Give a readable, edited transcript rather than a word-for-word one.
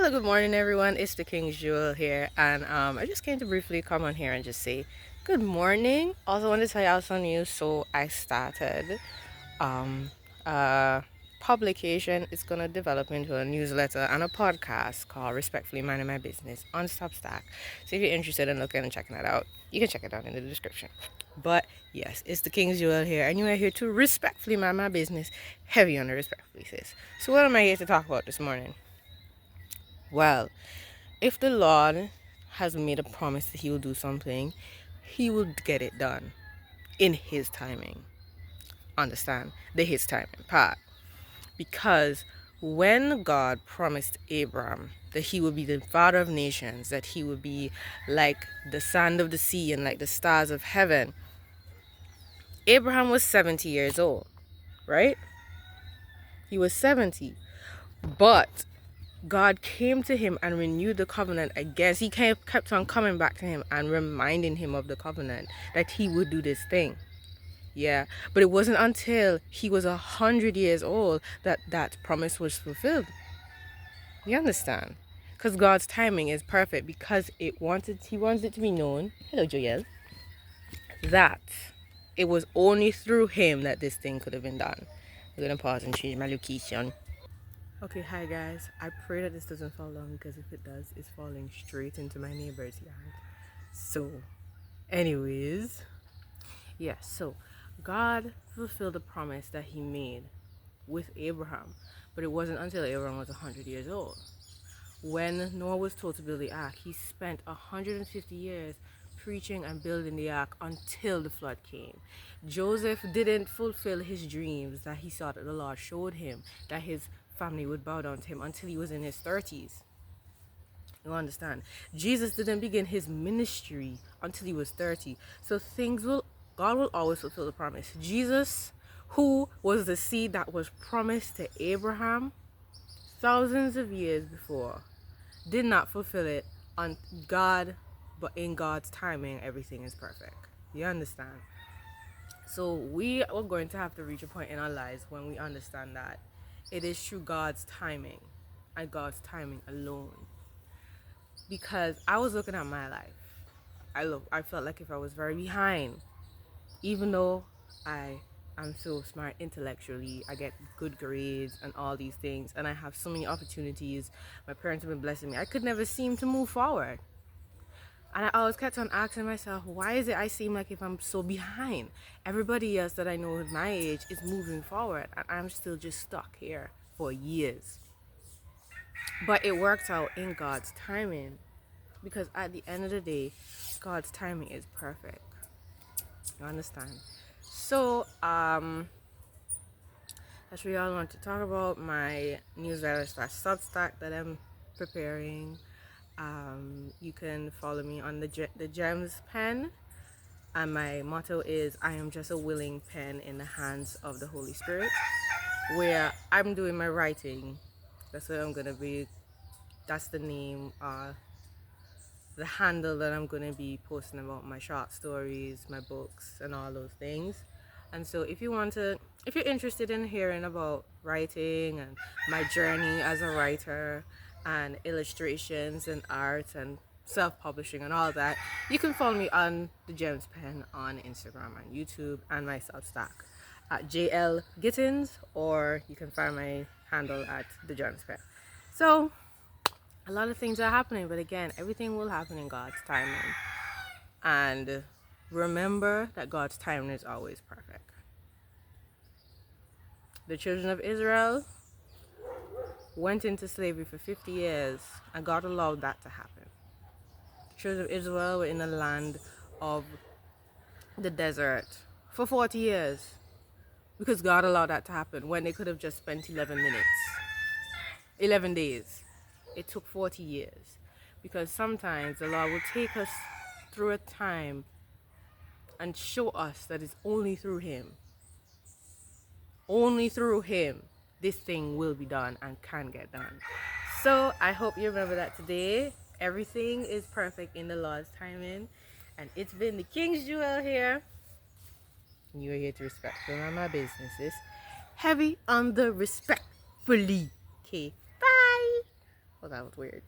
Hello, good morning, everyone. It's the King's Jewel here, and I just came to briefly come on here and just say good morning. Also, want to tell y'all some news. So I started um a publication. It's gonna develop into a newsletter and a podcast called Respectfully Minding My Business on Substack. So if you're interested in looking and checking that out, you can check it out in the description. But yes, it's the King's Jewel here, and you are here to respectfully mind my business. Heavy on the respectfully, sis. So what am I here to talk about this morning? Well, if the Lord has made a promise that He will do something, He will get it done in His timing. Understand? The His timing part. Because when God promised Abraham that he would be the father of nations, that he would be like the sand of the sea and like the stars of heaven, Abraham was 70 years old, right? He was 70. But God came to him and renewed the covenant again. He kept on coming back to him and reminding him of the covenant that he would do this thing. Yeah, but it wasn't until he was 100 years old that that promise was fulfilled. You understand? Because God's timing is perfect, because he wants it to be known. Hello, Joel. That it was only through him that this thing could have been done. I'm gonna pause and change my location. Okay, hi guys. I pray that this doesn't fall down, because if it does, it's falling straight into my neighbor's yard. So, anyways, yeah, so God fulfilled the promise that he made with Abraham, but it wasn't until Abraham was 100 years old. When Noah was told to build the ark, he spent 150 years preaching and building the ark until the flood came. Joseph didn't fulfill his dreams that he saw that the Lord showed him, that his family would bow down to him, until he was in his 30s. You understand? Jesus didn't begin his ministry until he was 30. So God will always fulfill the promise. Jesus, who was the seed that was promised to Abraham thousands of years before, did not fulfill it on God, but in God's timing, everything is perfect. You understand? So we are going to have to reach a point in our lives when we understand that it is through God's timing and God's timing alone. Because I was looking at my life, I felt like if I was very behind, even though I am so smart intellectually, I get good grades and all these things, and I have so many opportunities. My parents have been blessing me. I could never seem to move forward. And I always kept on asking myself, why is it I seem like if I'm so behind? Everybody else that I know at my age is moving forward, and I'm still just stuck here for years. But it worked out in God's timing, because at the end of the day, God's timing is perfect. You understand? So, that's what I want to talk about. My newsletter / substack that I'm preparing. You can follow me on the Gems pen, and my motto is, I am just a willing pen in the hands of the Holy Spirit, where I'm doing my writing. That's what I'm gonna be. That's the name, the handle that I'm gonna be posting about my short stories, my books, and all those things. And so if you're interested in hearing about writing and my journey as a writer, and illustrations and art and self-publishing and all that, you can follow me on the Gems Pen on Instagram and YouTube, and my Substack at JL Gittins, or you can find my handle at the Gems Pen. So a lot of things are happening, but again, everything will happen in God's timing. And remember that God's timing is always perfect. The children of Israel went into slavery for 50 years, and God allowed that to happen. The children of Israel were in the land of the desert for 40 years, because God allowed that to happen when they could have just spent 11 days. It took 40 years, because sometimes the Lord will take us through a time and show us that it's only through Him. Only through Him this thing will be done and can get done. So I hope you remember that today. Everything is perfect in the Lord's timing. And it's been the King's Jewelle here. And you are here to respect my businesses. Heavy on the respectfully. Okay. Bye. Oh, that was weird.